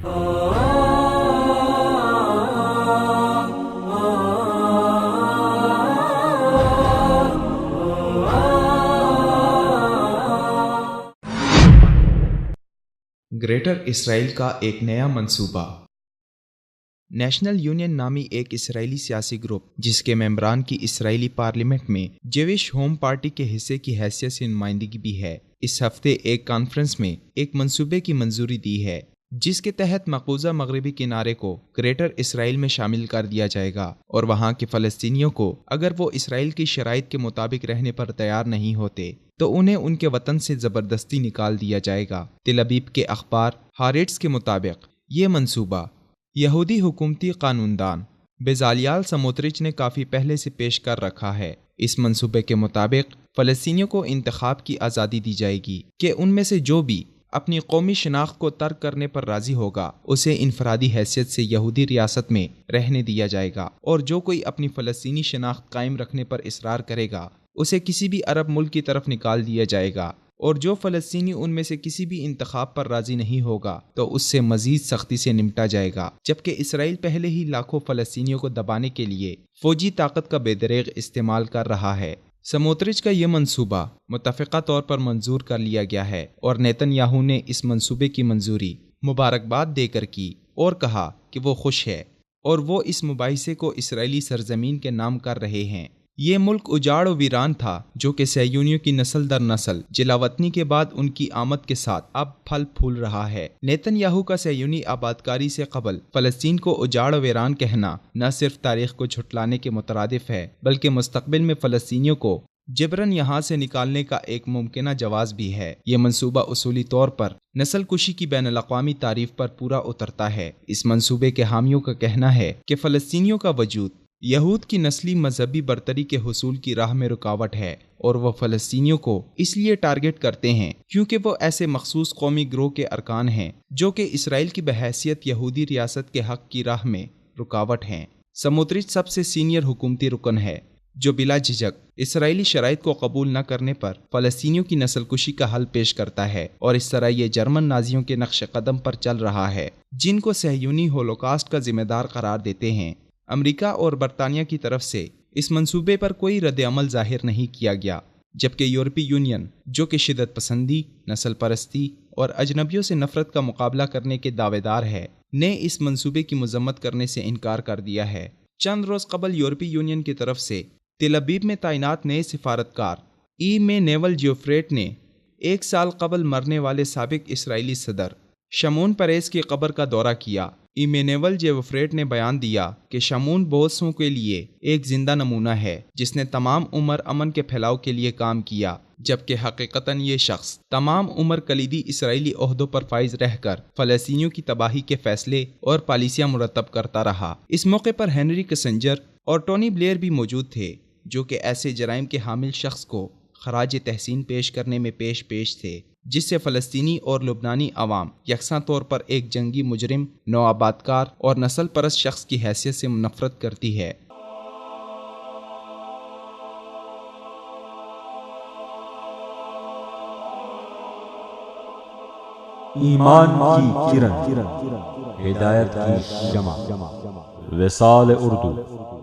Greater اسرائیل کا ایک نیا منصوبہ۔ نیشنل یونین نامی ایک اسرائیلی سیاسی گروپ جس کے ممبران کی اسرائیلی پارلیمنٹ میں جیوش ہوم پارٹی کے حصے کی حیثیت سے نمائندگی بھی ہے، اس ہفتے ایک کانفرنس میں ایک منصوبے کی منظوری دی ہے جس کے تحت مقبوضہ مغربی کنارے کو گریٹر اسرائیل میں شامل کر دیا جائے گا، اور وہاں کے فلسطینیوں کو اگر وہ اسرائیل کی شرائط کے مطابق رہنے پر تیار نہیں ہوتے تو انہیں ان کے وطن سے زبردستی نکال دیا جائے گا۔ تل ابیب کے اخبار ہاریٹس کے مطابق یہ منصوبہ یہودی حکومتی قانون دان بیزالیال سموترچ نے کافی پہلے سے پیش کر رکھا ہے۔ اس منصوبے کے مطابق فلسطینیوں کو انتخاب کی آزادی دی جائے گی کہ ان میں سے جو بھی اپنی قومی شناخت کو ترک کرنے پر راضی ہوگا اسے انفرادی حیثیت سے یہودی ریاست میں رہنے دیا جائے گا، اور جو کوئی اپنی فلسطینی شناخت قائم رکھنے پر اصرار کرے گا اسے کسی بھی عرب ملک کی طرف نکال دیا جائے گا، اور جو فلسطینی ان میں سے کسی بھی انتخاب پر راضی نہیں ہوگا تو اس سے مزید سختی سے نمٹا جائے گا، جبکہ اسرائیل پہلے ہی لاکھوں فلسطینیوں کو دبانے کے لیے فوجی طاقت کا بے دریغ استعمال کر رہا ہے۔ سموترچ کا یہ منصوبہ متفقہ طور پر منظور کر لیا گیا ہے، اور نیتن یاہو نے اس منصوبے کی منظوری مبارکباد دے کر کی اور کہا کہ وہ خوش ہے اور وہ اس مباحثے کو اسرائیلی سرزمین کے نام کر رہے ہیں۔ یہ ملک اجاڑ و ویران تھا جو کہ صہیونیوں کی نسل در نسل جلاوطنی کے بعد ان کی آمد کے ساتھ اب پھل پھول رہا ہے۔ نیتن یاہو کا صہیونی آبادکاری سے قبل فلسطین کو اجاڑ و ویران کہنا نہ صرف تاریخ کو جھٹلانے کے مترادف ہے بلکہ مستقبل میں فلسطینیوں کو جبراً یہاں سے نکالنے کا ایک ممکنہ جواز بھی ہے۔ یہ منصوبہ اصولی طور پر نسل کشی کی بین الاقوامی تعریف پر پورا اترتا ہے۔ اس منصوبے کے حامیوں کا کہنا ہے کہ فلسطینیوں کا وجود یہود کی نسلی مذہبی برتری کے حصول کی راہ میں رکاوٹ ہے، اور وہ فلسطینیوں کو اس لیے ٹارگٹ کرتے ہیں کیونکہ وہ ایسے مخصوص قومی گروہ کے ارکان ہیں جو کہ اسرائیل کی بحیثیت یہودی ریاست کے حق کی راہ میں رکاوٹ ہیں۔ سموترچ سب سے سینئر حکومتی رکن ہے جو بلا جھجک اسرائیلی شرائط کو قبول نہ کرنے پر فلسطینیوں کی نسل کشی کا حل پیش کرتا ہے، اور اس طرح یہ جرمن نازیوں کے نقش قدم پر چل رہا ہے جن کو صہیونی ہولوکاسٹ کا ذمہ دار قرار دیتے ہیں۔ امریکہ اور برطانیہ کی طرف سے اس منصوبے پر کوئی رد عمل ظاہر نہیں کیا گیا، جبکہ یورپی یونین جو کہ شدت پسندی، نسل پرستی اور اجنبیوں سے نفرت کا مقابلہ کرنے کے دعوے دار ہے، نے اس منصوبے کی مذمت کرنے سے انکار کر دیا ہے۔ چند روز قبل یورپی یونین کی طرف سے تل ابیب میں تعینات نئے سفارتکار ایمینوئل جیوفریٹ نے 1 سال قبل مرنے والے سابق اسرائیلی صدر شمعون پریز کی قبر کا دورہ کیا۔ ایمینوئل جیوفریٹ نے بیان دیا کہ شمعون بہت سوں کے لیے ایک زندہ نمونہ ہے جس نے تمام عمر امن کے پھیلاؤ کے لیے کام کیا، جبکہ حقیقتاً یہ شخص تمام عمر کلیدی اسرائیلی عہدوں پر فائز رہ کر فلسطینیوں کی تباہی کے فیصلے اور پالیسیاں مرتب کرتا رہا۔ اس موقع پر ہنری کسنجر اور ٹونی بلیئر بھی موجود تھے جو کہ ایسے جرائم کے حامل شخص کو خراج تحسین پیش کرنے میں پیش تھے جس سے فلسطینی اور لبنانی عوام یکساں طور پر ایک جنگی مجرم، نوآبادکار اور نسل پرست شخص کی حیثیت سے نفرت کرتی ہے۔ ایمان کی کرن، ہدایت کی شمع، وصال اردو۔